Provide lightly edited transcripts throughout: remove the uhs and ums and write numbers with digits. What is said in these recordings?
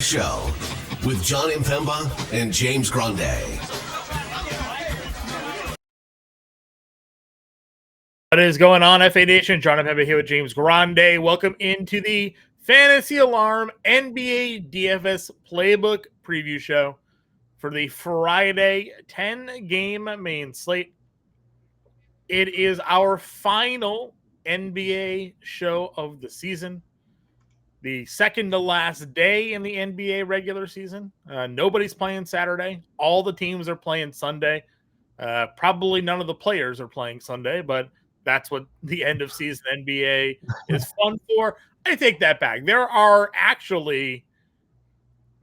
Show with John Impemba and James Grande. What is going on, FA Nation? John Impemba here with James Grande. Welcome into the Fantasy Alarm NBA DFS Playbook Preview Show for the Friday 10-game main slate. It is our final NBA show of the season. The second to last day in the NBA regular season. Nobody's playing Saturday. All the teams are playing Sunday. Probably none of the players are playing Sunday, but that's what the end of season NBA is fun for. I take that back. There are actually,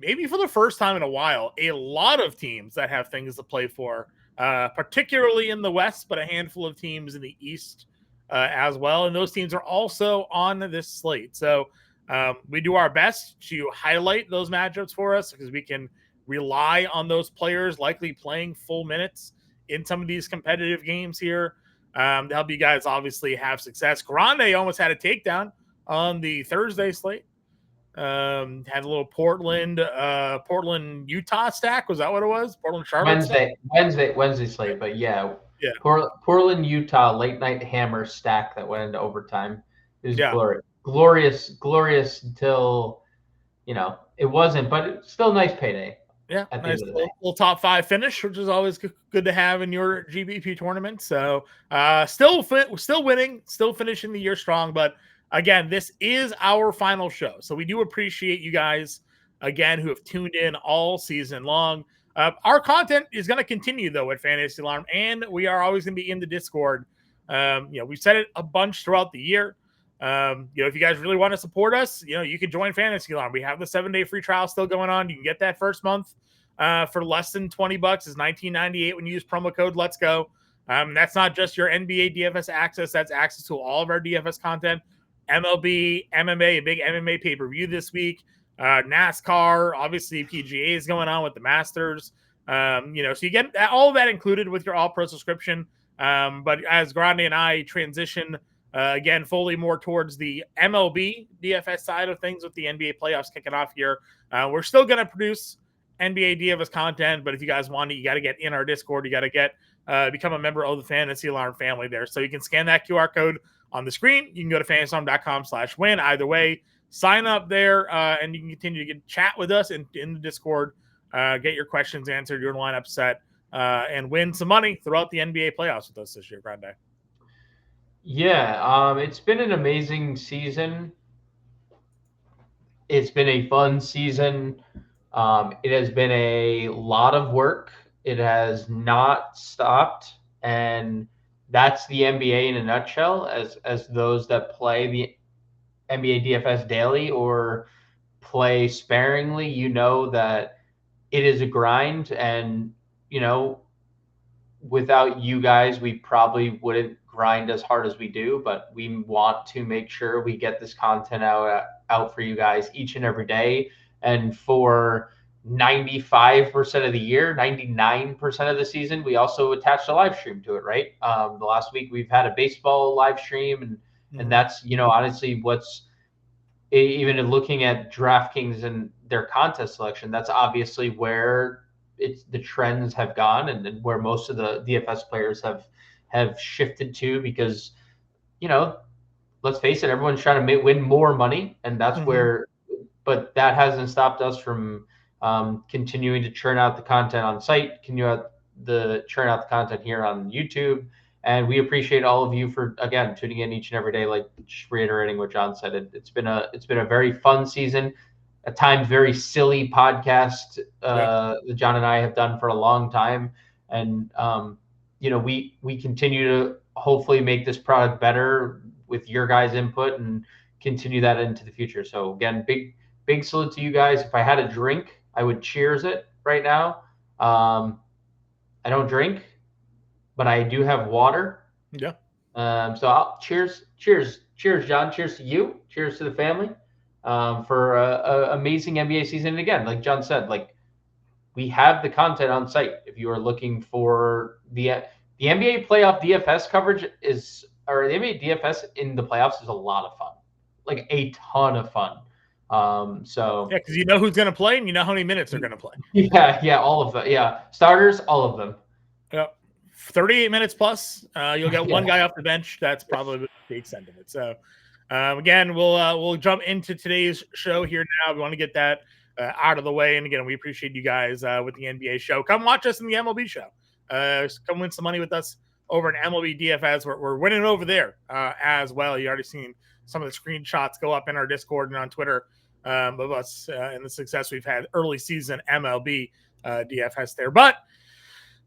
maybe for the first time in a while, a lot of teams that have things to play for, particularly in the West, but a handful of teams in the East as well. And those teams are also on this slate. So we do our best to highlight those matchups for us because we can rely on those players likely playing full minutes in some of these competitive games here to help you guys obviously have success. Grande almost had a takedown on the Thursday slate. Had a little Portland, Utah stack. Was that what it was? Portland, Charlotte. Wednesday slate. But yeah. Portland, Utah late night hammer stack that went into overtime. It was glorious until it wasn't, but it's still a nice payday. Yeah, nice little top 5 finish, which is always good to have in your GBP tournament. So still winning, still finishing the year strong. But again, this is our final show. So we do appreciate you guys, again, who have tuned in all season long. Our content is going to continue, though, at Fantasy Alarm, and we are always going to be in the Discord. We've said it a bunch throughout the year. If you guys really want to support us, you can join Fantasy Alarm. We have the 7-day free trial still going on. You can get that first month for less than $20. It's $19.98 when you use promo code Let's Go. That's not just your NBA DFS access. That's access to all of our DFS content. MLB, MMA, a big MMA pay-per-view this week. NASCAR, obviously PGA is going on with the Masters. So you get all of that included with your All-Pro subscription. But as Grande and I transition again, fully more towards the MLB DFS side of things with the NBA playoffs kicking off here. We're still going to produce NBA DFS content, but if you guys want it, you got to get in our Discord. You got to become a member of the Fantasy Alarm family there. So you can scan that QR code on the screen. You can go to fantasyalarm.com/win. Either way, sign up there, and you can continue to chat with us in the Discord, get your questions answered, your lineup set, and win some money throughout the NBA playoffs with us this year, Grande. Yeah, it's been an amazing season. It's been a fun season. It has been a lot of work. It has not stopped, and that's the NBA in a nutshell. As those that play the NBA DFS daily or play sparingly, that it is a grind, and without you guys, we probably wouldn't grind as hard as we do, but we want to make sure we get this content out for you guys each and every day. And for 95% of the year, 99% of the season, we also attached a live stream to it, right? The last week we've had a baseball live stream, and that's, honestly, what's even in looking at DraftKings and their contest selection, that's obviously where the trends have gone and where most of the DFS players have shifted to, because let's face it, everyone's trying to win more money, and that's where, but that hasn't stopped us from continuing to churn out the content on site, churn out the content here on YouTube. And we appreciate all of you for, again, tuning in each and every day. Like, just reiterating what John said, it's been a very fun season, at times very silly podcast that John and I have done for a long time. And, we continue to hopefully make this product better with your guys' input and continue that into the future. So again, big salute to you guys. If I had a drink, I would cheers it right now. I don't drink, but I do have water. Yeah. So I'll cheers, John. Cheers to you. Cheers to the family. For a amazing NBA season. And again, like John said, we have the content on site. If you are looking for the NBA playoff DFS coverage or the NBA DFS in the playoffs is a lot of fun, like a ton of fun. So yeah, because you know who's going to play and you know how many minutes they're going to play. Yeah, all of them. Yeah, starters, all of them. Yep. 38 minutes plus. You'll get one guy off the bench. That's probably the extent of it. So, again, we'll jump into today's show here now. We want to get that out of the way. And again, we appreciate you guys with the NBA show. Come watch us in the MLB show. Come win some money with us over in MLB DFS. We're winning over there as well. You already seen some of the screenshots go up in our Discord and on Twitter of us and the success we've had early season MLB DFS there. But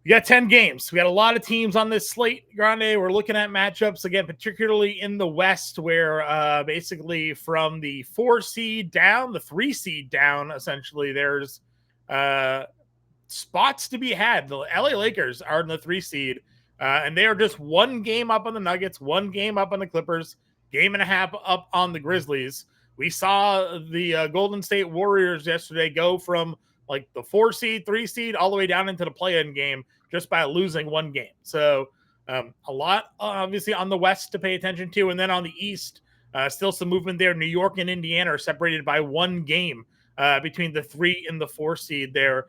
we got 10 games. We got a lot of teams on this slate, Grande. We're looking at matchups, again, particularly in the West, where basically from the 4 seed down, the 3 seed down, essentially, there's spots to be had. The LA Lakers are in the 3 seed, and they are just one game up on the Nuggets, one game up on the Clippers, game and a half up on the Grizzlies. We saw the Golden State Warriors yesterday go from like the 4 seed, 3 seed, all the way down into the play-in game just by losing one game. So a lot, obviously, on the West to pay attention to. And then on the East, still some movement there. New York and Indiana are separated by one game between the 3 and the 4 seed there.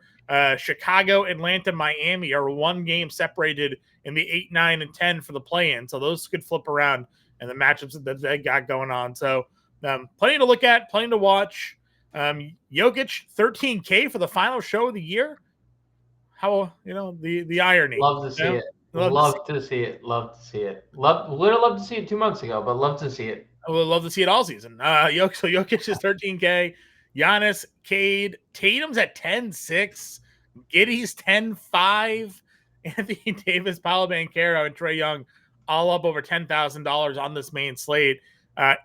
Chicago, Atlanta, Miami are one game separated in the 8, 9, and 10 for the play-in. So those could flip around in the matchups that they got going on. So plenty to look at, plenty to watch. Jokic, 13K for the final show of the year. How, the irony. Love to see it. Love to see it. Would have loved to see it 2 months ago, but love to see it. I would love to see it all season. Jokic is 13K. Giannis, Cade, Tatum's at 10-6. Giddey's 10-5. Anthony Davis, Paolo Banchero, and Trae Young all up over $10,000 on this main slate.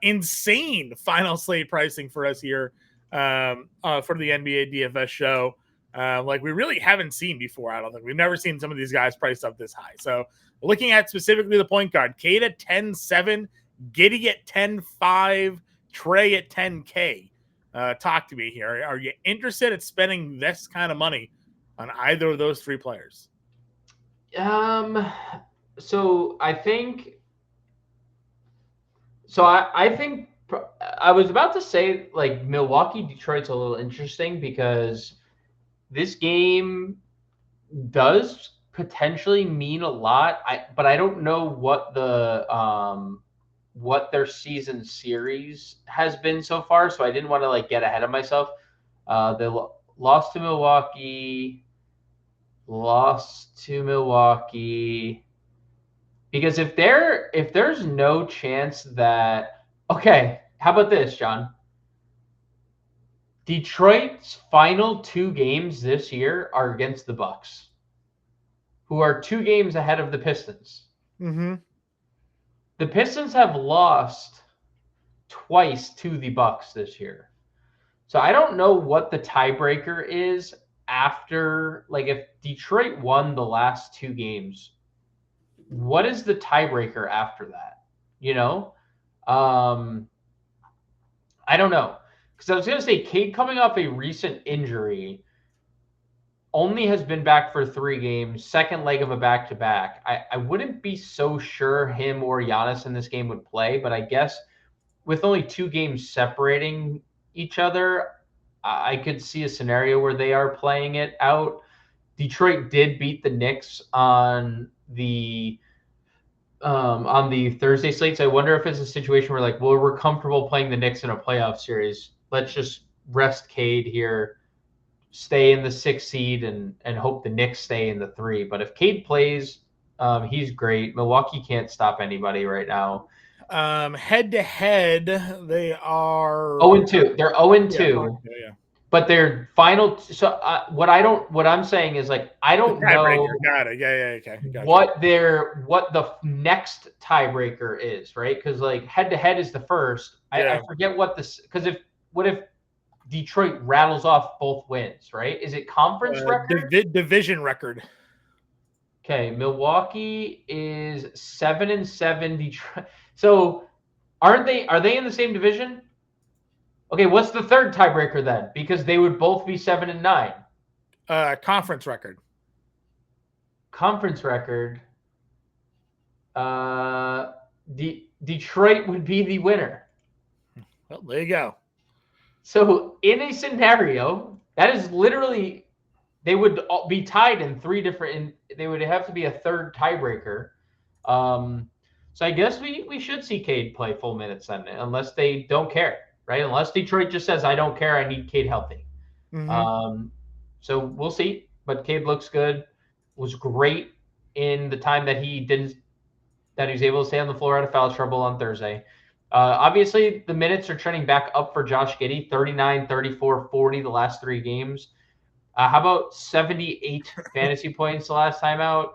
Insane final slate pricing for us here for the NBA DFS show. Like we really haven't seen before. I don't think we've never seen some of these guys priced up this high. So looking at specifically the point guard, Cade at 10-7, Giddey at 10-5, Trae at 10K. Talk to me here. Are you interested in spending this kind of money on either of those 3 players? So I think I was about to say like Milwaukee, Detroit's a little interesting because this game does potentially mean a lot. But I don't know what what their season series has been so far, so I didn't want to like get ahead of myself. They lost to Milwaukee, because if there's no chance that how about this, John? Detroit's final 2 games this year are against the Bucks, who are 2 games ahead of the Pistons. Mm-hmm. The Pistons have lost twice to the Bucks this year. So I don't know what the tiebreaker is after, like if Detroit won the last 2 games, what is the tiebreaker after that? I don't know. Because I was going to say, Cade coming off a recent injury only has been back for 3 games, second leg of a back-to-back. I wouldn't be so sure him or Giannis in this game would play, but I guess with only 2 games separating each other, I could see a scenario where they are playing it out. Detroit did beat the Knicks on the Thursday slate, so I wonder if it's a situation where like, well, we're comfortable playing the Knicks in a playoff series. Let's just rest Cade here, stay in the 6 seed, and hope the Knicks stay in the 3. But if Cade plays, he's great. Milwaukee can't stop anybody right now. Head to head, they are 0-2. They're 0-2. Yeah. But their final. So what I'm saying is like I don't know. Got it. Yeah. Okay. Gotcha. What the next tiebreaker is, right? Because like head to head is the first. I forget what this. Because what if Detroit rattles off both wins, right? Is it conference record? Division record. Okay, Milwaukee is 7-7. Detroit. So are they in the same division? Okay, what's the third tiebreaker then? Because they would both be 7-9. Conference record. Conference record. Detroit would be the winner. Well, there you go. So in a scenario, that is literally, they would be tied in three different, they would have to be a third tiebreaker. So I guess we should see Cade play full minutes then, unless they don't care, right? Unless Detroit just says, I don't care, I need Cade healthy. So we'll see. But Cade looks good. Was great in the time that he was able to stay on the floor out of foul trouble on Thursday. Obviously, the minutes are trending back up for Josh Giddey, 39, 34, 40 the last 3 games. How about 78 fantasy points the last time out?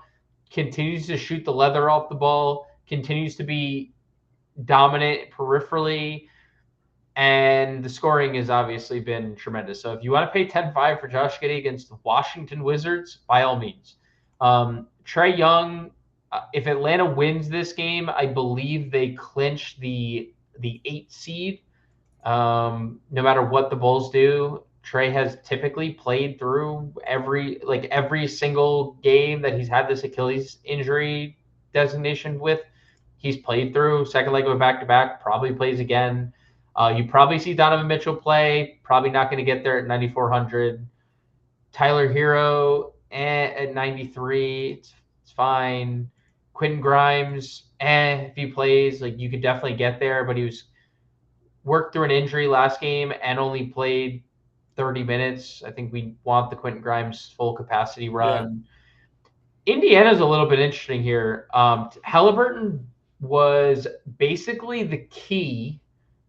Continues to shoot the leather off the ball, continues to be dominant peripherally, and the scoring has obviously been tremendous. So if you want to pay 10-5 for Josh Giddey against the Washington Wizards, by all means. Trae Young, if Atlanta wins this game, I believe they clinch the 8 seed. No matter what the Bulls do, Trae has typically played through every single game that he's had this Achilles injury designation with. He's played through. Second leg of a back-to-back, probably plays again. You probably see Donovan Mitchell play. Probably not going to get there at 9,400. Tyler Hero at 93. It's fine. Quentin Grimes, if he plays, you could definitely get there, but he was worked through an injury last game and only played 30 minutes. I think we want the Quentin Grimes full capacity run. Yeah. Indiana's a little bit interesting here. Halliburton was basically the key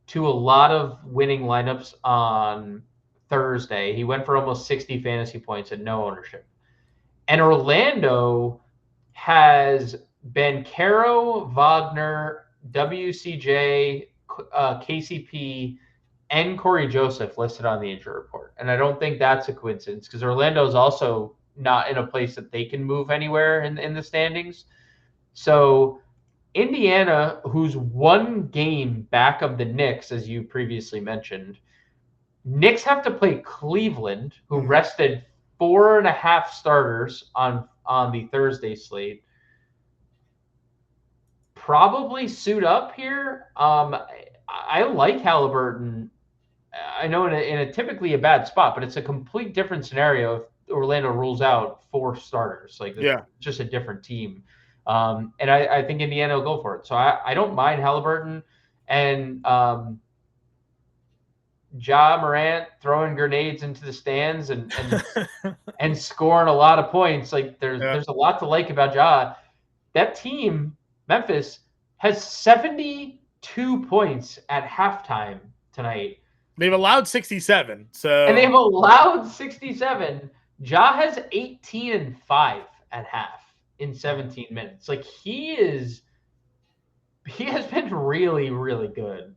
to a lot of winning lineups on Thursday. He went for almost 60 fantasy points and no ownership. And Orlando has been Caro, Wagner, WCJ, KCP, and Corey Joseph listed on the injury report. And I don't think that's a coincidence because Orlando is also not in a place that they can move anywhere in the standings. So Indiana, who's 1 game back of the Knicks, as you previously mentioned, Knicks have to play Cleveland, who rested 4.5 starters on the Thursday slate. Probably suit up here. I like Halliburton. I know in a typically a bad spot, but it's a complete different scenario if Orlando rules out 4 starters. Just a different team. And I think Indiana will go for it. So I don't mind Halliburton and Ja Morant throwing grenades into the stands and and scoring a lot of points. There's a lot to like about Ja. That team, Memphis, has 72 points at halftime tonight. They've allowed 67. And they've allowed 67. Ja has 18 and 5 at half in 17 minutes. He has been really, really good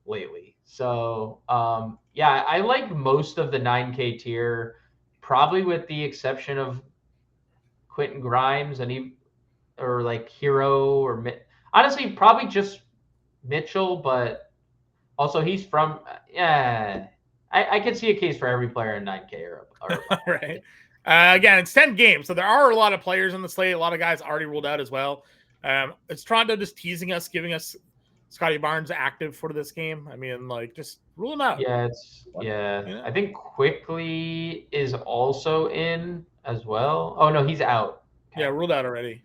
lately. So, I like most of the 9K tier, probably with the exception of Quentin Grimes or Hero or honestly, probably just Mitchell, but also he's from, I could see a case for every player in 9K or right. Again, it's 10 games, so there are a lot of players in the slate. A lot of guys already ruled out as well. It's Toronto just teasing us, giving us Scotty Barnes active for this game. I mean, just rule him out. Yeah. I think Quickly is also in as well. Oh no, he's out. Okay. Yeah, ruled out already.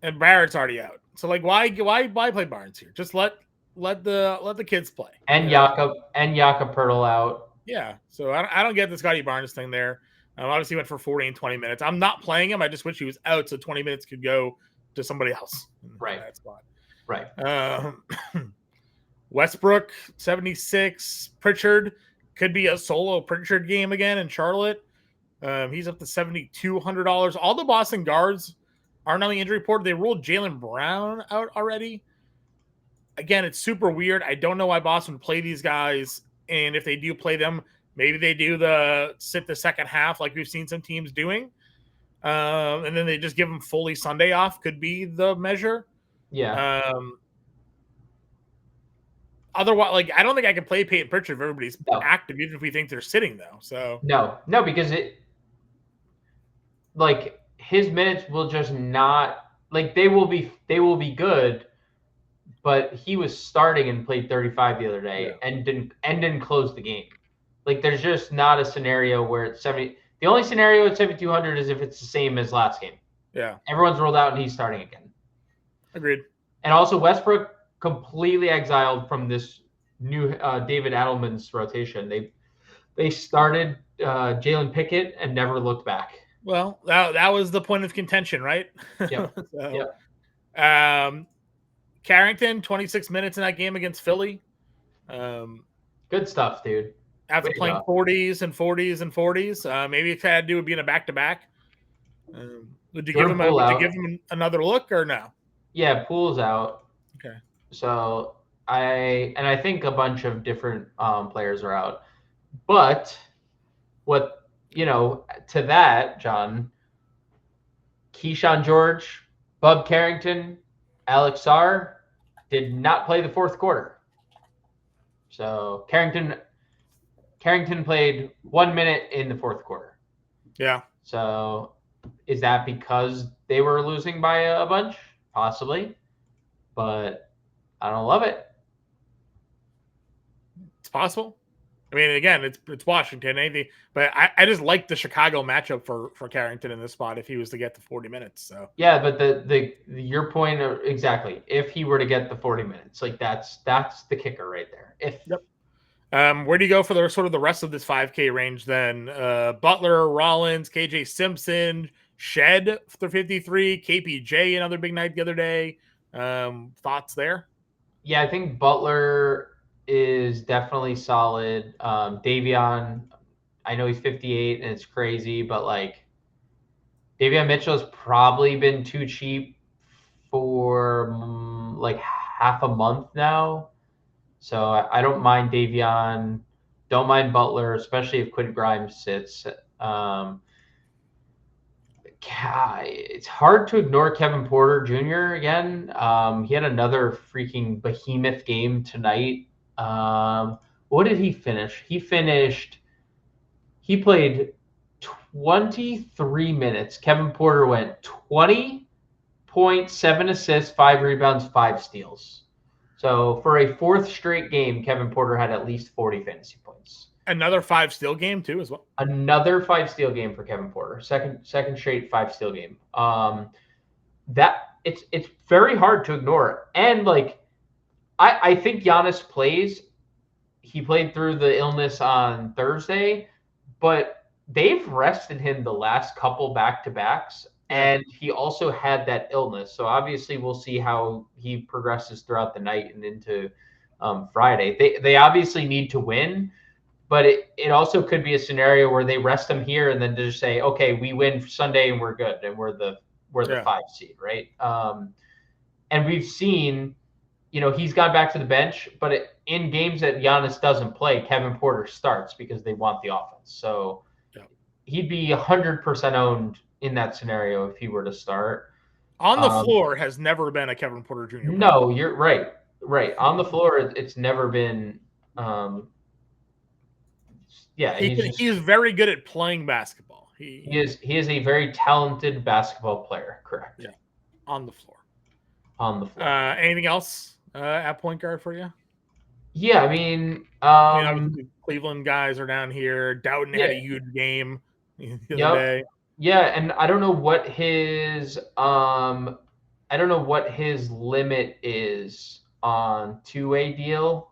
And Barrett's already out. So why play Barnes here? Just let the kids play. And Jakob Pertl out. Yeah. So I don't get the Scotty Barnes thing there. Obviously went for 40 and 20 minutes. I'm not playing him. I just wish he was out so 20 minutes could go to somebody else. Right. That spot. Right. Westbrook 76. Pritchard could be a solo Pritchard game again in Charlotte. He's up to $7,200. All the Boston guards aren't on the injury report. They ruled Jaylen Brown out already. Again, it's super weird. I don't know why Boston would play these guys, and if they do play them, maybe they do sit the second half like we've seen some teams doing, and then they just give them fully Sunday off. Could be the measure. Yeah. Otherwise, I don't think I can play Peyton Pritchard if everybody's active, even if we think they're sitting though. So no, because his minutes will just not they will be good, but he was starting and played 35 the other day and didn't close the game. Like, there's just not a scenario where it's 70. The only scenario at 7,200 is if it's the same as last game. Yeah. Everyone's rolled out and he's starting again. Agreed. And also Westbrook completely exiled from this new David Adelman's rotation. They started Jalen Pickett and never looked back. Well, that was the point of contention, right? Yep. So, yep. Carrington, 26 minutes in that game against Philly. Good stuff, dude. After playing 40s and 40s and 40s, maybe it had to do with being a back-to-back. Would you give him another look or no? Yeah, Poole's out. Okay. So I think a bunch of different players are out. But to that, John, Keyshawn George, Bub Carrington, Alex Sarr did not play the fourth quarter. So Carrington played 1 minute in the fourth quarter. Yeah. So is that because they were losing by a bunch? Possibly. But I don't love it. It's possible. I mean, again, it's Washington, anything, but I just like the Chicago matchup for Carrington in this spot if he was to get to 40 minutes. So yeah, but the your point exactly. If he were to get the 40 minutes, like that's the kicker right there. Where do you go for the rest of this 5K range then? Butler, Rollins, KJ Simpson, Shed for 53, KPJ, another big night the other day. Thoughts there? Yeah, I think Butler is definitely solid. Davion, I know he's 58 and it's crazy, but like Davion Mitchell's probably been too cheap for like half a month now. So I don't mind Davion. Don't mind Butler, especially if Quinn Grimes sits. It's hard to ignore Kevin Porter Jr. again. He had another freaking behemoth game tonight. What did he finish? He played 23 minutes. Kevin Porter went 20 points, 7 assists, 5 rebounds, 5 steals. So for a fourth straight game, Kevin Porter had at least 40 fantasy points. Another 5-steal game too, as well. Another 5-steal game for Kevin Porter. Second straight 5-steal game. That it's very hard to ignore. And like, I think Giannis plays. He played through the illness on Thursday, but they've rested him the last couple back-to-backs, and he also had that illness. So obviously we'll see how he progresses throughout the night and into Friday. They obviously need to win, but it also could be a scenario where they rest him here and then just say, okay, we win Sunday and we're good and we're the 5 seed, right? And we've seen, he's gone back to the bench, but in games that Giannis doesn't play, Kevin Porter starts because they want the offense. So he'd be 100% owned in that scenario if he were to start. On the floor has never been a Kevin Porter Jr. player. No, you're right. Right. On the floor, it's never been. He is very good at playing basketball. He is a very talented basketball player. Correct. Yeah. On the floor. Anything else at point guard for you? Yeah, I mean, Cleveland guys are down here. Dowden had a huge game the other day. Yeah, and I don't know what his limit is on two-way deal.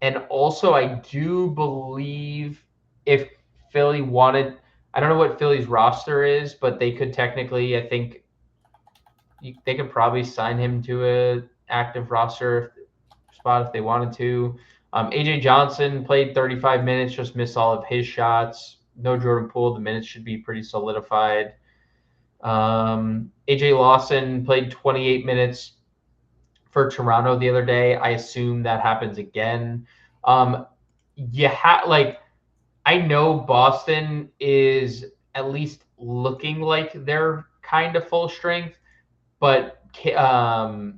And also, I do believe if Philly wanted, I don't know what Philly's roster is, but they could technically, I think, they could probably sign him to an active roster spot if they wanted to. AJ Johnson played 35 minutes, just missed all of his shots. No Jordan Poole, the minutes should be pretty solidified. AJ Lawson played 28 minutes for Toronto the other day. I assume that happens again. I know Boston is at least looking like they're kind of full strength, but no,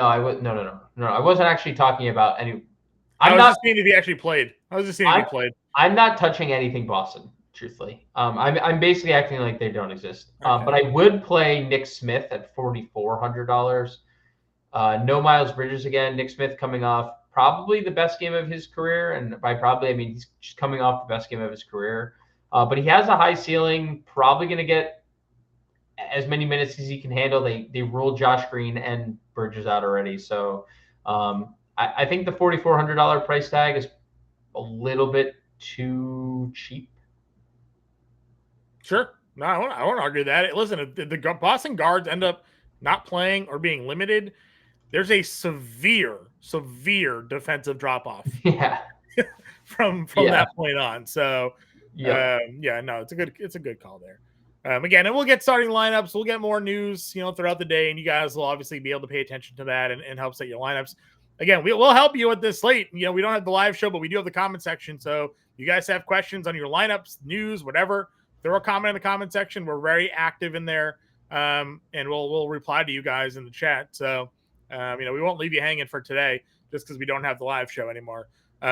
I wasn't actually talking about any. I was just seeing if he actually played. I'm not touching anything Boston, truthfully. I'm basically acting like they don't exist. Okay. But I would play Nick Smith at $4,400. No Miles Bridges again. Nick Smith coming off probably the best game of his career. And by probably, I mean he's just coming off the best game of his career. But he has a high ceiling, probably going to get as many minutes as he can handle. They ruled Josh Green and Bridges out already. So I think the $4,400 price tag is a little bit too cheap. Sure. No, I won't argue that. Listen, if the Boston guards end up not playing or being limited, there's a severe defensive drop off. Yeah. from that point on. So no, it's a good call there. Again, and we'll get starting lineups. We'll get more news, throughout the day, and you guys will obviously be able to pay attention to that and help set your lineups. Again, we'll help you with this slate. We don't have the live show, but we do have the comment section. So you guys have questions on your lineups, news, whatever, throw a comment in the comment section. We're very active in there, and we'll reply to you guys in the chat. So we won't leave you hanging for today just because we don't have the live show anymore.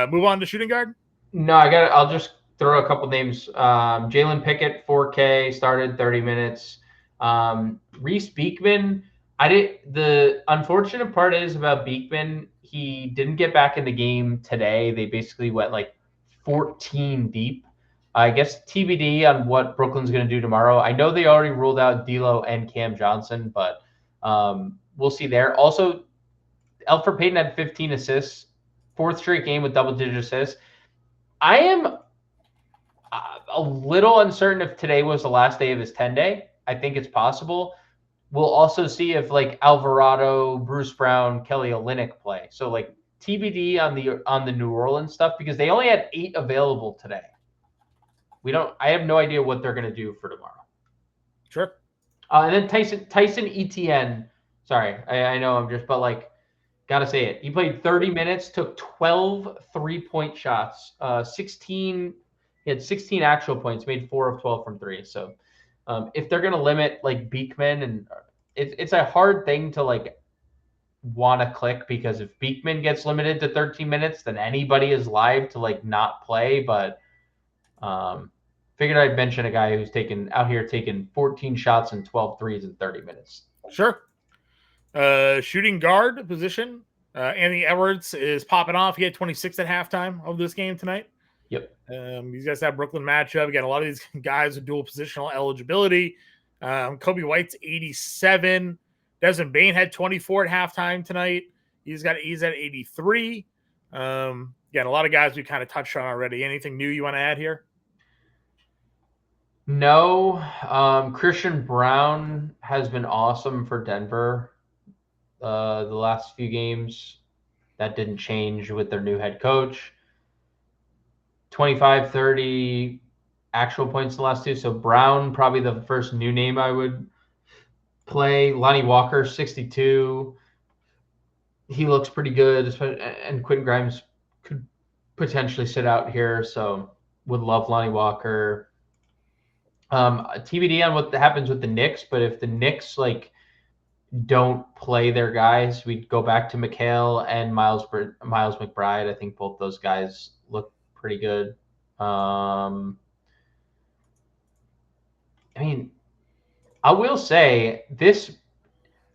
Move on to shooting guard. No, I'll just throw a couple names. Jalen Pickett, 4K, started 30 minutes. Reese Beekman. The unfortunate part is about Beekman, he didn't get back in the game today. They basically went like 14 deep. I guess TBD on what Brooklyn's going to do tomorrow. I know they already ruled out D'Lo and Cam Johnson, but we'll see there. Also, Elfrid Payton had 15 assists, fourth straight game with double-digit assists. I am a little uncertain if today was the last day of his 10-day. I think it's possible. We'll also see if Alvarado, Bruce Brown, Kelly Olynyk play. So TBD on the New Orleans stuff because they only had 8 available today. I have no idea what they're going to do for tomorrow. Sure. And then Tyson Etienne. Sorry, I know gotta say it. He played 30 minutes, took 12 3-point shots, 16. He had 16 actual points, made 4 of 12 from 3. So if they're gonna limit Beekman, and it's a hard thing to want to click because if Beekman gets limited to 13 minutes, then anybody is live to not play. But figured I'd mention a guy who's taking 14 shots and 12 threes in 30 minutes. Sure. Shooting guard position. Anthony Edwards is popping off. He had 26 at halftime of this game tonight. Yep. These guys have Brooklyn matchup. Again, a lot of these guys with dual positional eligibility. Kobe White's 87. Desmond Bane had 24 at halftime tonight. He's at 83. Again, a lot of guys we kind of touched on already. Anything new you want to add here? No. Christian Brown has been awesome for Denver the last few games. That didn't change with their new head coach. 25, 30 actual points in the last 2. So Brown, probably the first new name I would play. Lonnie Walker, 62. He looks pretty good. And Quentin Grimes could potentially sit out here. So would love Lonnie Walker. TBD on what happens with the Knicks. But if the Knicks don't play their guys, we'd go back to McHale and Miles McBride. I think both those guys look pretty good. I will say this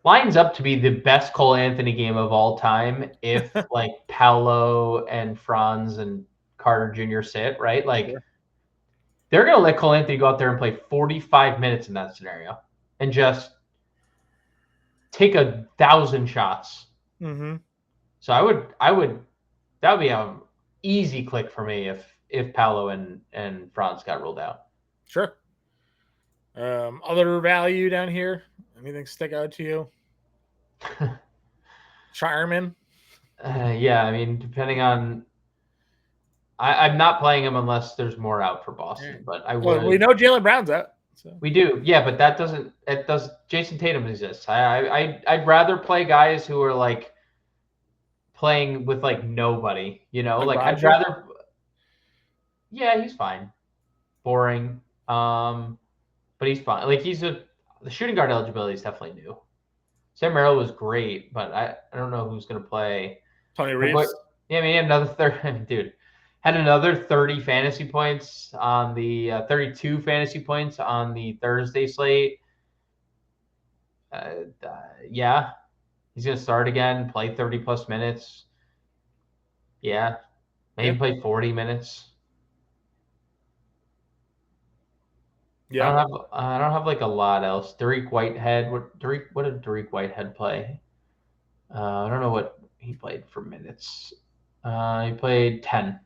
lines up to be the best Cole Anthony game of all time if Paolo and Franz and Carter Jr. sit, right? They're going to let Cole Anthony go out there and play 45 minutes in that scenario and just take 1,000 shots. Mm-hmm. So that would be an easy click for me if Paolo and Franz got ruled out. Sure. Other value down here? Anything stick out to you? Shireman? Depending on I'm not playing him unless there's more out for Boston, but I would. Well, we know Jaylen Brown's out. So. We do, yeah, but Jason Tatum exists. I'd rather play guys who are playing with nobody, I'd rather. Yeah, he's fine. Boring, but he's fine. The shooting guard eligibility is definitely new. Sam Merrill was great, but I don't know who's going to play. Tony Reeves. Yeah, another third dude. Had another 30 fantasy points on the 32 fantasy points on the Thursday slate. Yeah, He's going to start again, play 30-plus minutes. Yeah. Maybe play 40 minutes. Yeah. I don't have like a lot else. Derek Whitehead. What did Derek Whitehead play? I don't know what he played for minutes. He played 10.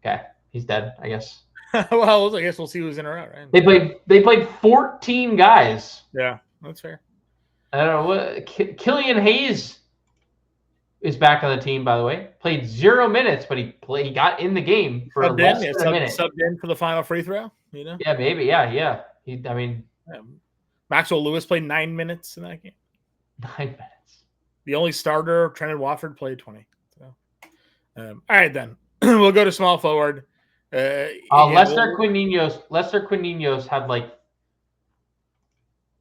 Okay. He's dead, I guess. Well, I guess we'll see who's in or out, right? They played 14 guys. Yeah, that's fair. I don't know what Killian Hayes is back on the team, by the way. Played 0 minutes, but he got in the game for less than a minute. Subbed in for the final free throw, you know? Yeah, maybe. Yeah. Maxwell Lewis played 9 minutes in that game. 9 minutes. The only starter, Trenton Watford, played 20. So, all right, then. We'll go to small forward. Lester Quinino's had like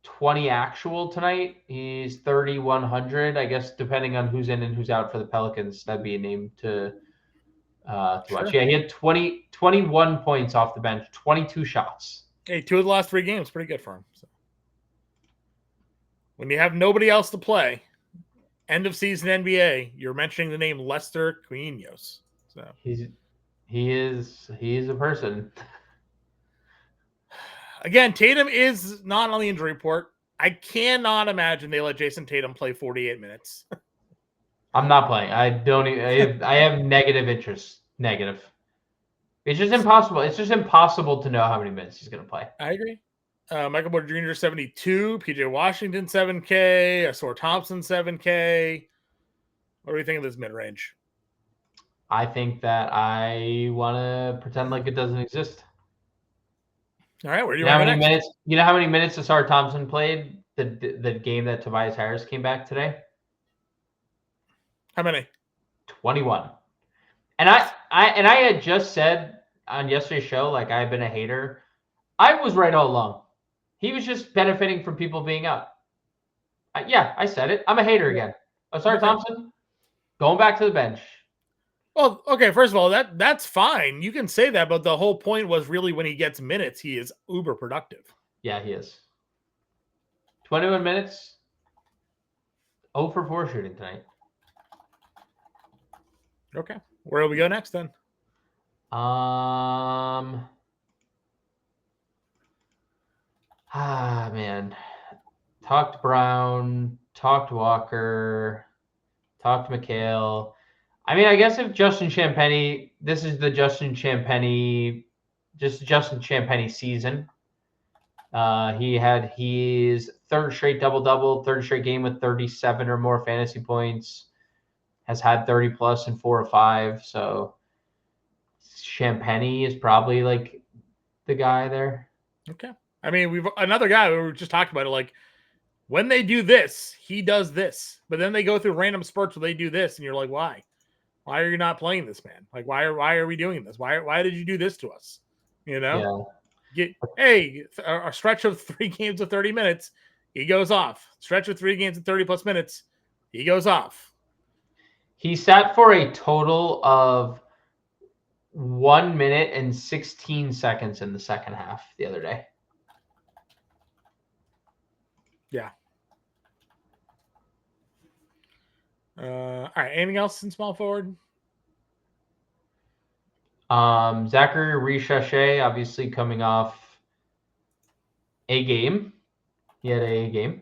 20 actual tonight. He's 3,100. I guess depending on who's in and who's out for the Pelicans, that'd be a name to watch. Yeah, he had 21 points off the bench, 22 shots. Hey, 2 of the last 3 games, pretty good for him. So. When you have nobody else to play, end of season NBA, you're mentioning the name Lester Quinino. So he is a person. Again, Tatum is not on the injury report. I cannot imagine they let Jason Tatum play 48 minutes. I'm not playing. I have negative interest. Negative. It's just impossible. It's just impossible to know how many minutes he's going to play. I agree. Michael Porter Jr. 72, PJ Washington 7K, Asor Thompson 7K. What do you think of this mid range? I think that I want to pretend like it doesn't exist. All right, where do you know want how many next? minutes? You know how many minutes Asar Thompson played the game that Tobias Harris came back today? How many? 21. And I had just said on yesterday's show, like I've been a hater. I was right all along. He was just benefiting from people being out. I said it. I'm a hater again. Asar Thompson going back to the bench. Well, okay, first of all, that's fine. You can say that, but the whole point was really when he gets minutes, he is uber productive. Yeah, he is. 21 minutes. 0 for 4 shooting tonight. Okay. Where do we go next then? Man. Talked Brown, talked Walker, talked McHale. I mean, I guess if Justin Champagnie, this is the Justin Champagnie season. He had his 3rd straight double-double, 3rd straight game with 37 or more fantasy points, has had 30-plus in 4 or 5. So Champagnie is probably like the guy there. Okay. I mean, we've another guy we just talked about it. Like when they do this, he does this, but then they go through random spurts where they do this, and you're like, why? Why are you not playing this, man? Like, why are we doing this? Why did you do this to us? You know, a stretch of 3 games of 30 minutes, he goes off. Stretch of 3 games of 30+ minutes, he goes off. He sat for a total of 1 minute and 16 seconds in the second half the other day. Yeah. All right. Anything else in small forward? Zachary Richache, obviously coming off a game. He had a game.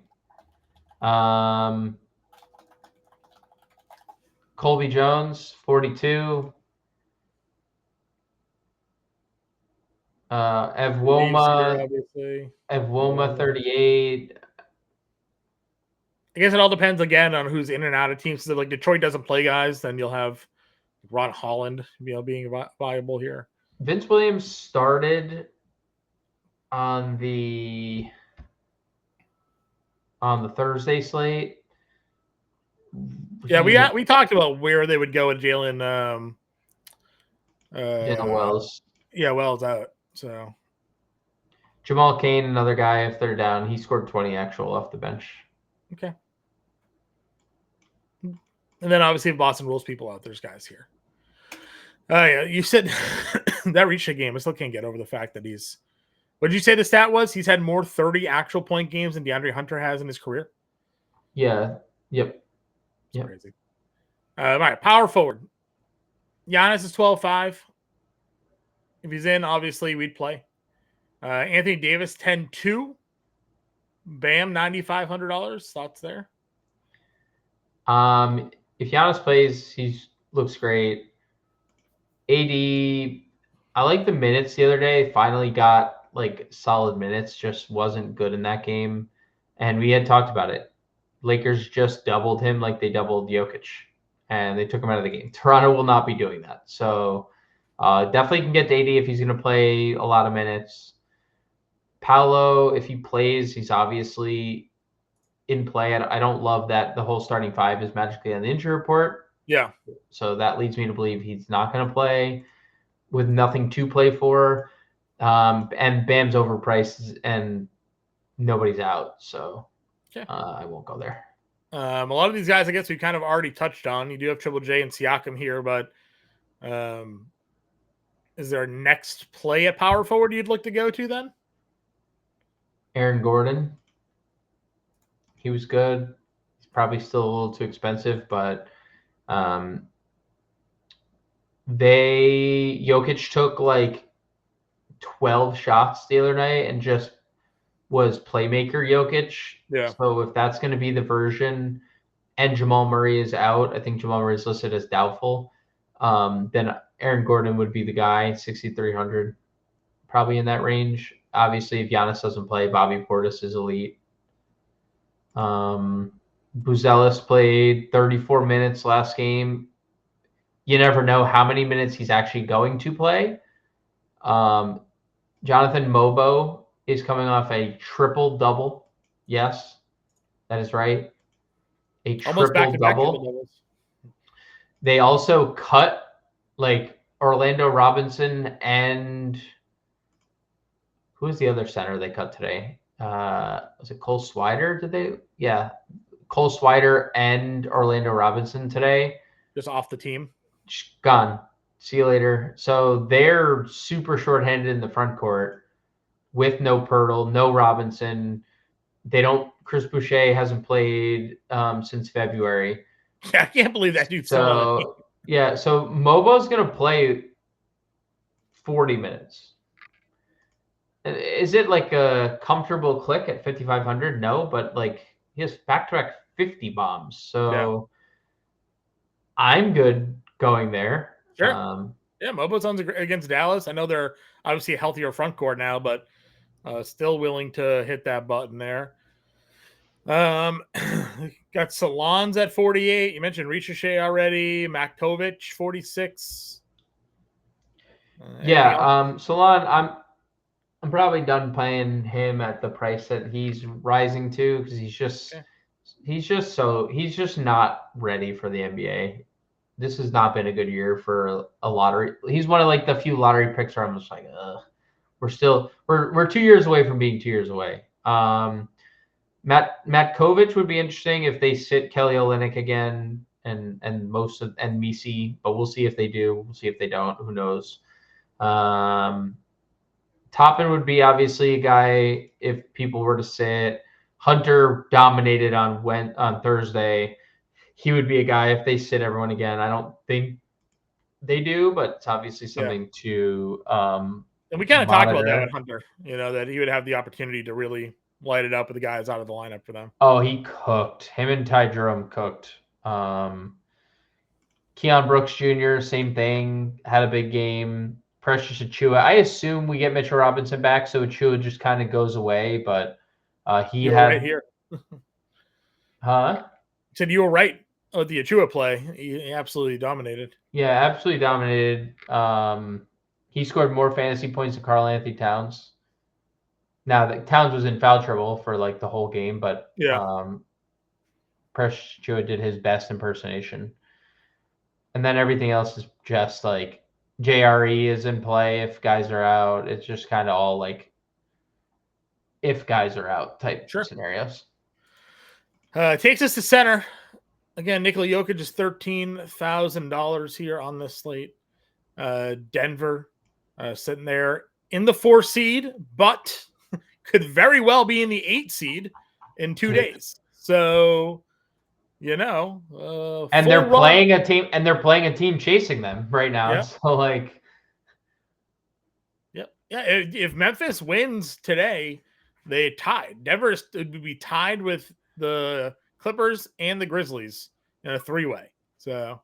Colby Jones, 42. Evwoma, 38. I guess it all depends again on who's in and out of teams. So like Detroit doesn't play guys, then you'll have Ron Holland, being viable here. Vince Williams started on the Thursday slate. Yeah, we talked about where they would go with Jalen Wells. Yeah, Wells out. So Jamal Cain, another guy, if they're down, he scored 20 actual off the bench. Okay. And then obviously if Boston rules people out, there's guys here. Yeah, you said that reached a game. I still can't get over the fact that what did you say the stat was? He's had more 30 actual point games than DeAndre Hunter has in his career. Yeah. Yep. Yep. Crazy. All right, power forward. Giannis is 12.5. If he's in, obviously we'd play. Anthony Davis 10.2. Bam, $9,500. Thoughts there? If Giannis plays, he looks great. AD, I like the minutes the other day. Finally got like solid minutes. Just wasn't good in that game, and we had talked about it. Lakers just doubled him like they doubled Jokic, and they took him out of the game. Toronto will not be doing that. So definitely can get to AD if he's going to play a lot of minutes. Paolo, if he plays, he's obviously in play. I don't love that the whole starting five is magically on the injury report. Yeah. So that leads me to believe he's not going to play with nothing to play for. And Bam's overpriced and nobody's out. So I won't go there. A lot of these guys, I guess we kind of already touched on. You do have Triple J and Siakam here, but is there a next play at power forward you'd look to go to then? Aaron Gordon. He was good. He's probably still a little too expensive, but Jokic took like 12 shots the other night and just was playmaker Jokic. Yeah. So if that's going to be the version and Jamal Murray is out, I think Jamal Murray is listed as doubtful, then Aaron Gordon would be the guy, 6,300, probably in that range. Obviously, if Giannis doesn't play, Bobby Portis is elite. Buzelis played 34 minutes last game. You never know how many minutes he's actually going to play. Jonathan Mobo is coming off a triple-double. Yes, that is right. A triple-double. They also cut like Orlando Robinson and who was the other center they cut today? Was it Cole Swider? Did they? Yeah. Cole Swider and Orlando Robinson today. Just off the team. Gone. See you later. So they're super shorthanded in the front court with no Pirtle, no Robinson. Chris Boucher hasn't played since February. Yeah, I can't believe that dude's still on. Yeah, so Mobo's going to play 40 minutes. Is it like a comfortable click at 5,500? No, but like he has back-to-back 50 bombs. So I'm good going there. Sure. Mobo's on against Dallas. I know they're obviously a healthier front court now, but still willing to hit that button there. Got Salons at 48. You mentioned Ricochet already. Maktovic 46. Salon. I'm probably done paying him at the price that he's rising to because he's just not ready for the NBA. This has not been a good year for a lottery. He's one of like the few lottery picks where I'm just like, we're 2 years away from being 2 years away. Matkovic would be interesting if they sit Kelly Olynyk again and Misi, but we'll see if they do. We'll see if they don't. Who knows? Toppin would be obviously a guy if people were to sit. Hunter dominated on Thursday. He would be a guy if they sit everyone again. I don't think they do, but it's obviously something to and we kind of talked about that with Hunter, that he would have the opportunity to really light it up with the guys out of the lineup for them. Oh, he cooked. Him and Ty Jerome cooked. Keon Brooks Jr., same thing, had a big game. Precious Achua. I assume we get Mitchell Robinson back, so Achua just kind of goes away, but You're right here. Huh? Said you were right with the Achua play. He absolutely dominated. Yeah, absolutely dominated. He scored more fantasy points than Karl Anthony Towns. Now, Towns was in foul trouble for like the whole game, but Precious Achua did his best impersonation. And then everything else is just like JRE is in play if guys are out. It's just kind of all like if guys are out type scenarios. Takes us to center. Again, Nikola Jokic is $13,000 here on this slate. Denver sitting there in the 4 seed, but could very well be in the 8 seed in 2 days. So And full they're run. playing a team, chasing them right now. Yeah. So like, Yep. Yeah. If Memphis wins today, they tied. Denver would be tied with the Clippers and the Grizzlies in a 3-way. So,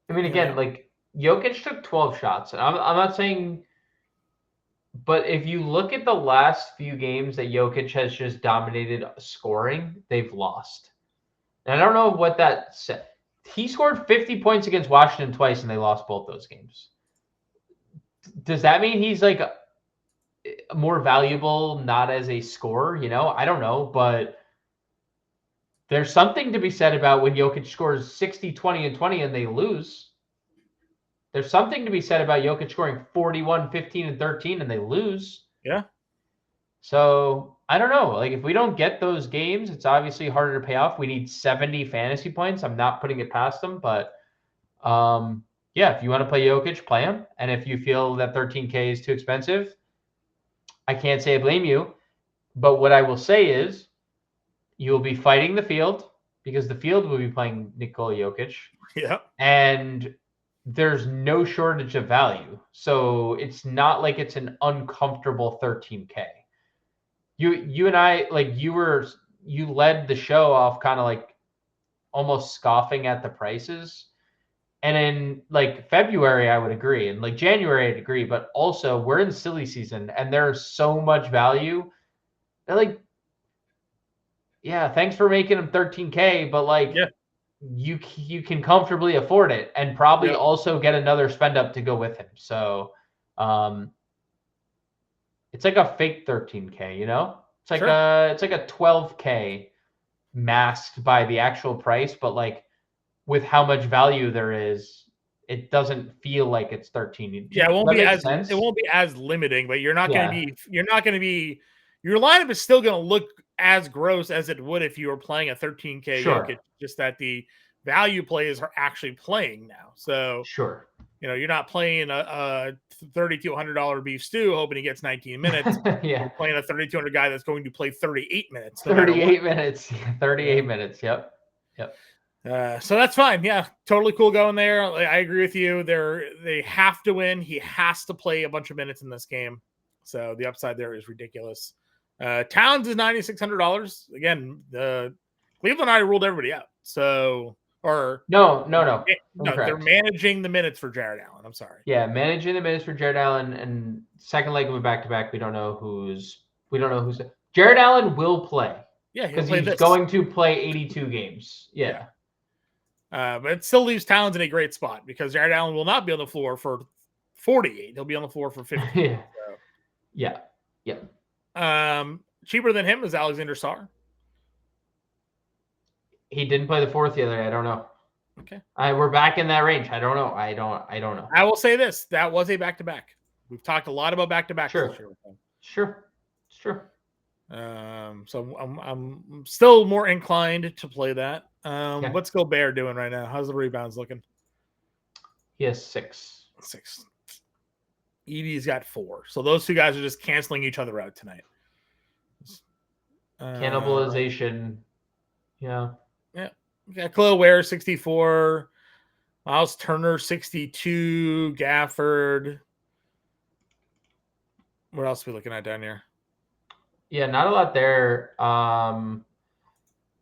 I mean, again, like Jokic took 12 shots. I'm not saying, but if you look at the last few games that Jokic has just dominated scoring, they've lost. And I don't know what that said. He scored 50 points against Washington twice, and they lost both those games. Does that mean he's like more valuable, not as a scorer? I don't know, but there's something to be said about when Jokic scores 60, 20, and 20 and they lose. There's something to be said about Jokic scoring 41, 15, and 13 and they lose. Yeah. So I don't know. Like if we don't get those games, it's obviously harder to pay off. We need 70 fantasy points. I'm not putting it past them, but yeah, if you want to play Jokic, play him. And if you feel that 13K is too expensive, I can't say I blame you. But what I will say is you will be fighting the field because the field will be playing Nikola Jokic. Yeah. And there's no shortage of value. So it's not like it's an uncomfortable 13K. You and I, like you led the show off kind of like almost scoffing at the prices. And in like February, I would agree. And like January, I'd agree. But also we're in silly season and there's so much value. And like, yeah, thanks for making him 13K, but like you can comfortably afford it and probably also get another spend up to go with him. So it's like a fake 13K, It's like a 12K masked by the actual price, but like with how much value there is, it doesn't feel like it's 13. Yeah, it won't be as limiting, but you're not going to be your lineup is still going to look as gross as it would if you were playing a 13K Jokic, just that the value players are actually playing now. So you're not playing a $3,200 beef stew hoping he gets 19 minutes. You're playing a 3,200 guy that's going to play 38 minutes. 38 minutes. 38 minutes. Yep. So that's fine. Yeah, totally cool going there. I agree with you. They have to win. He has to play a bunch of minutes in this game. So the upside there is ridiculous. Towns is $9,600. Again, Cleveland I ruled everybody out. So no. They're managing the minutes for Jared Allen. I'm sorry. Yeah, managing the minutes for Jared Allen, and second leg of a back-to-back. We don't know who's. Jared Allen will play. Yeah, because he's going to play 82 games. Yeah. But it still leaves Towns in a great spot because Jared Allen will not be on the floor for 48. He'll be on the floor for 50. Yeah. Cheaper than him is Alexander Sarr. He didn't play the fourth the other day. I don't know. Okay. We're back in that range. I don't know. I don't know. I will say this. That was a back-to-back. We've talked a lot about back-to-back this year with him. Sure. So I'm still more inclined to play that. What's Gobert doing right now? How's the rebounds looking? He has 6. Edie's got 4. So those two guys are just canceling each other out tonight. Cannibalization. Yeah. Got Chloe Ware 64, Miles Turner 62, Gafford. What else are we looking at down here? Yeah, not a lot there.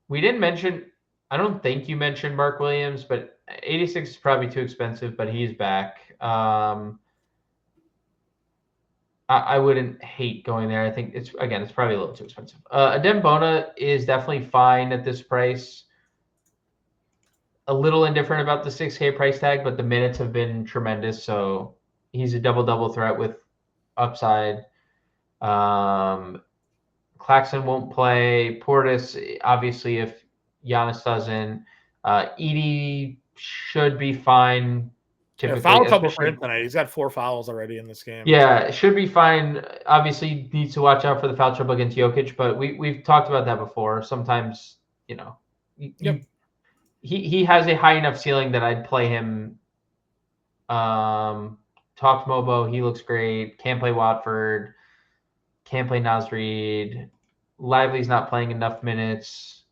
We didn't mention, I don't think you mentioned Mark Williams, but 86 is probably too expensive, but he's back. I wouldn't hate going there. I think it's probably a little too expensive. Adem Bona is definitely fine at this price. A little indifferent about the 6K price tag, but the minutes have been tremendous. So he's a double-double threat with upside. Claxton won't play. Portis, obviously, if Giannis doesn't. Edie should be fine. Typically, foul trouble for him tonight. He's got 4 fouls already in this game. Yeah, it should be fine. Obviously, needs to watch out for the foul trouble against Jokic, but we've talked about that before. Sometimes, he has a high enough ceiling that I'd play him. Talk to Mobo. He looks great. Can't play Watford. Can't play Naz Reid. Lively's not playing enough minutes.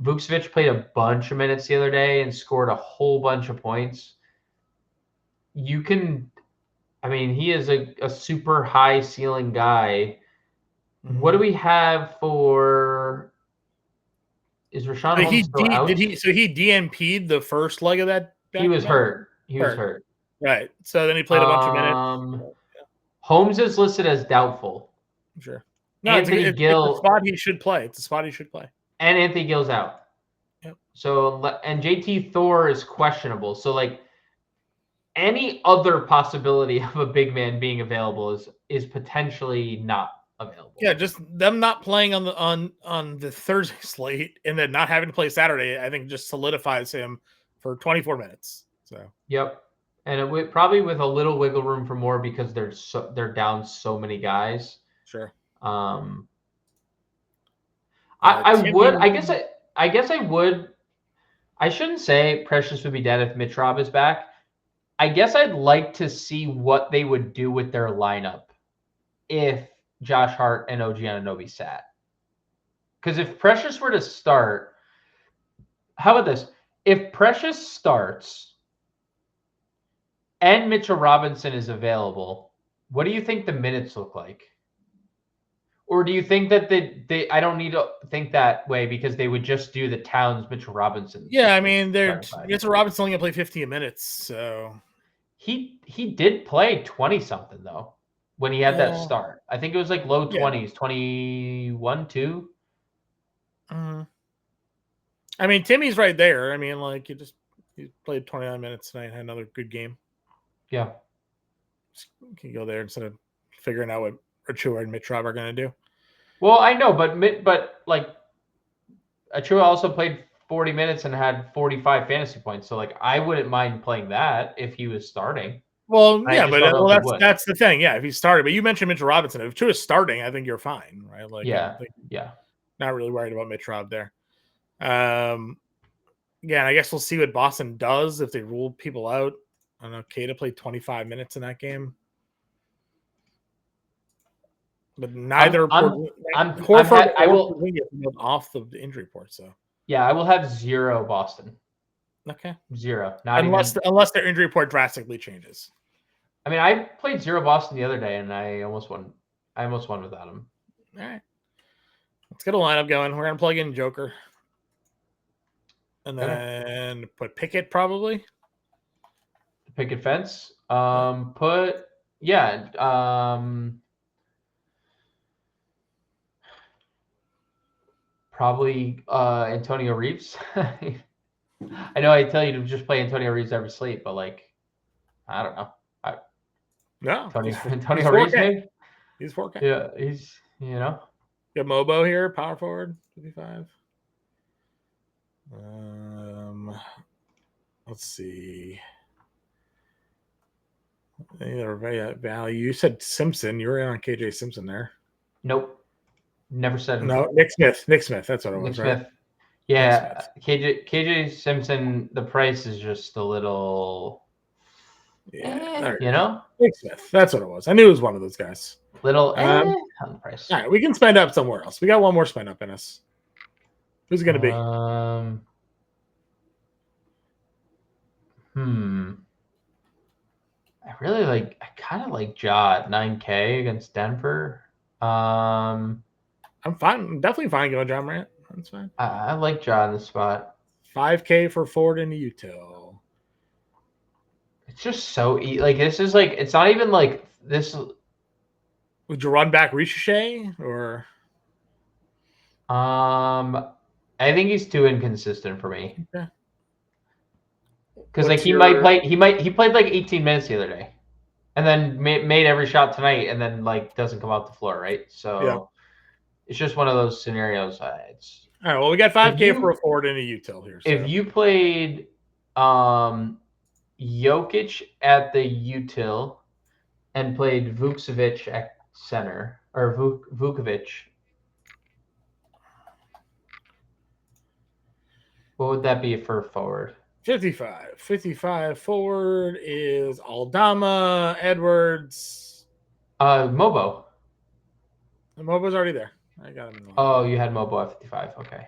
Vucevic played a bunch of minutes the other day and scored a whole bunch of points. You can, I mean, he is a super high ceiling guy. Mm-hmm. What do we have for? Is Rashawn Holmes still out? So he DNP'd the first leg of that? He was hurt. He was hurt. Right. So then he played a bunch of minutes. Holmes is listed as doubtful. Sure. No, Anthony Gill. It's a spot he should play. It's a spot he should play. And Anthony Gill's out. Yep. So, and JT Thor is questionable. So, like, any other possibility of a big man being available is potentially not available. Yeah, just them not playing on the Thursday slate and then not having to play Saturday, I think just solidifies him for 24 minutes. So yep, and it would probably with a little wiggle room for more because they're down so many guys. Sure. I guess I would. I shouldn't say Precious would be dead if Mitch Rob is back. I guess I'd like to see what they would do with their lineup if Josh Hart and OG Anunoby sat. Because if Precious were to start, how about this? If Precious starts and Mitchell Robinson is available, what do you think the minutes look like? Or do you think that they I don't need to think that way because they would just do the Towns Mitchell Robinson? Yeah, I mean, Mitchell Robinson only gonna play 15 minutes, so he did play 20 something though when he had that start. I think it was like low 20s, 21, 2. I mean, Timmy's right there. I mean, like he played 29 minutes tonight, had another good game. Yeah, you can go there instead of figuring out what Achua and Mitch Rob are going to do. Well, I know, but like Achua also played 40 minutes and had 45 fantasy points. So like I wouldn't mind playing that if he was starting. Well, yeah, but that's the thing. Yeah, if he started, but you mentioned Mitchell Robinson. If Achua's starting, I think you're fine, right? Like, yeah, not really worried about Mitch Rob there. Again, I guess we'll see what Boston does if they rule people out. I don't know. Kata played 25 minutes in that game. But neither Horford I will off the injury report. So yeah, I will have 0 Boston. Okay, 0. Unless their injury report drastically changes. I mean, I played 0 Boston the other day, and I almost won. Without him. All right, let's get a lineup going. We're gonna plug in Joker, and then put Pickett probably. Picket fence. Probably Antonio Reeves. I know I tell you to just play Antonio Reeves every slate, but like, I don't know. Antonio Reeves, maybe? He's 4K. Yeah, he's, you know. You have Mobo here, power forward, 55. Let's see. Value. You said Simpson. You were in on KJ Simpson there. Nope. Never said him. No, Nick Smith. That's what it was, right? Smith. Yeah, KJ Simpson, the price is just a little, you know? Nick Smith. That's what it was. I knew it was one of those guys. Little on the price. All right, we can spend up somewhere else. We got one more spend up in us. Who's it going to be? I kind of like Ja at 9K against Denver. I'm fine. I'm definitely fine going John Morant. That's fine. I like Ja in the spot. 5K for Ford and util. It's just so like this is like it's not even like this. Would you run back Ricochet or? I think he's too inconsistent for me. Okay. Because like he played like 18 minutes the other day, and then made every shot tonight, and then like doesn't come off the floor, right? So it's just one of those scenarios. All right. Well, we got 5K for a Ford and a util here. So. If you played Jokic at the util and played Vucevic at center or Vukovic, what would that be for forward? 55 forward is Aldama, Edwards. Mobo. Mobo's already there. I got him. Oh, you had Mobo at 55. Okay.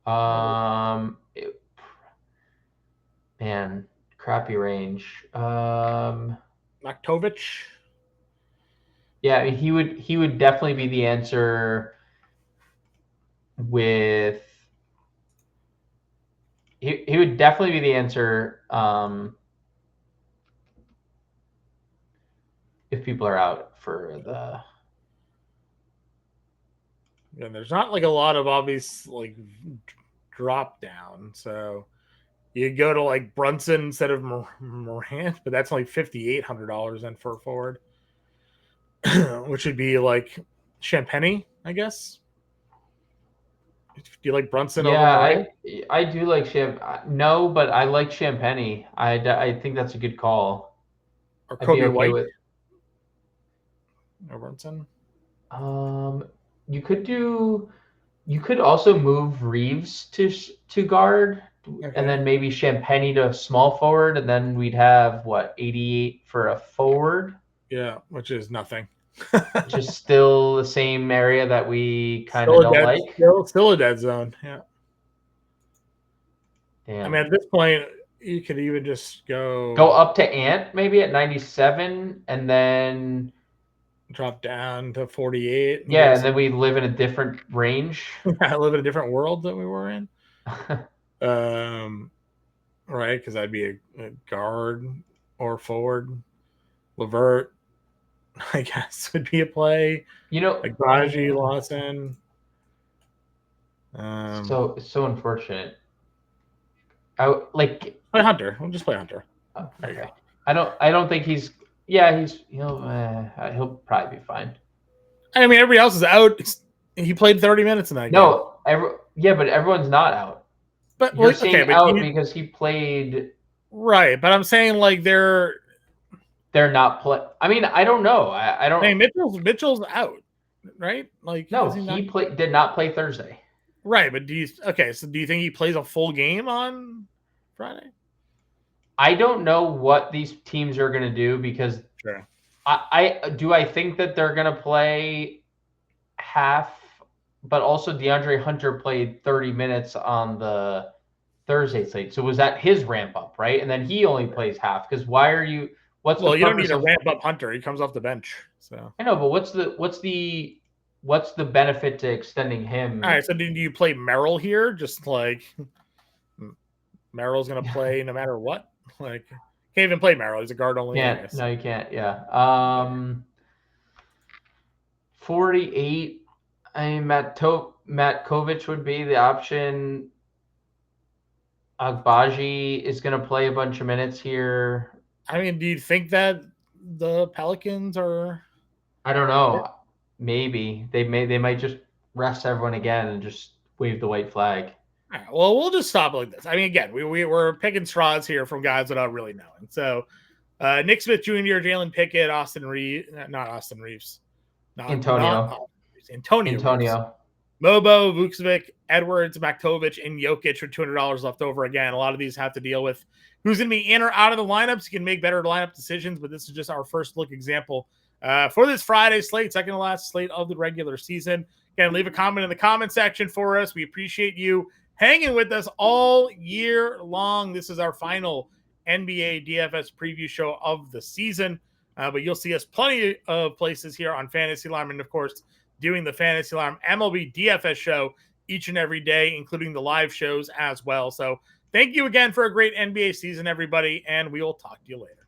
Man, crappy range. Maktovic. Yeah, I mean, he would definitely be the answer with he would definitely be the answer if people are out for the. And there's not like a lot of obvious like drop down, so you go to like Brunson instead of Morant, but that's only $5,800 then for a forward, which would be like Champagny, I guess. Do you like Brunson over Morant? I do like No, but I like Champagny. I think that's a good call. Or I'd be Kobe okay White with. or Brunson? You could do. You could also move Reeves to guard, and then maybe Champagny to small forward, and then we'd have what 88 for a forward. Yeah, which is nothing. Which is still the same area that we kind of don't like. Still a dead zone. Yeah. Damn. I mean, at this point, you could even just go up to Ant maybe at 97, and then drop down to 48. Yeah, and then we live in a different range. I live in a different world that we were in. Right, because I'd be a guard or forward. Levert, I guess, would be a play. Like Baji, Lawson. So unfortunate. Play Hunter. We'll just play Hunter. There you go. I don't think he's. Yeah, he'll probably be fine. I mean, everybody else is out. He played 30 minutes in that game. No, but everyone's not out. But you're saying out because he played. Right, but I'm saying like they're not play. I mean, I don't know. I don't. Hey, Mitchell's out, right? Like no, he did not play Thursday. Right, but do you think he plays a full game on Friday? I don't know what these teams are going to do because I think that they're going to play half, but also DeAndre Hunter played 30 minutes on the Thursday slate. So was that his ramp up, right? And then he only plays half because why are you? You don't need to ramp up Hunter. He comes off the bench. So I know, but what's the benefit to extending him? All right, so do you play Merrill here? Just like Merrill's going to play no matter what. Like can't even play Merrill. He's a guard only. Yeah, no, you can't. Yeah. 48. I mean, Matkovic would be the option. Agbaji is going to play a bunch of minutes here. I mean, do you think that the Pelicans are? I don't know. Maybe they might just rest everyone again and just wave the white flag. All right, well, we'll just stop like this. I mean, again, we're picking straws here from guys without really knowing. So, Nick Smith Jr., Jalen Pickett, Antonio Reeves. Mobo, Vucevic, Edwards, Maktovic, and Jokic for $200 left over. Again, a lot of these have to deal with who's going to be in or out of the lineups. You can make better lineup decisions, but this is just our first look example for this Friday slate, second to last slate of the regular season. Again, leave a comment in the comment section for us. We appreciate you hanging with us all year long. This is our final NBA DFS preview show of the season, but you'll see us plenty of places here on Fantasy Alarm, and of course, doing the Fantasy Alarm MLB DFS show each and every day, including the live shows as well. So thank you again for a great NBA season, everybody, and we will talk to you later.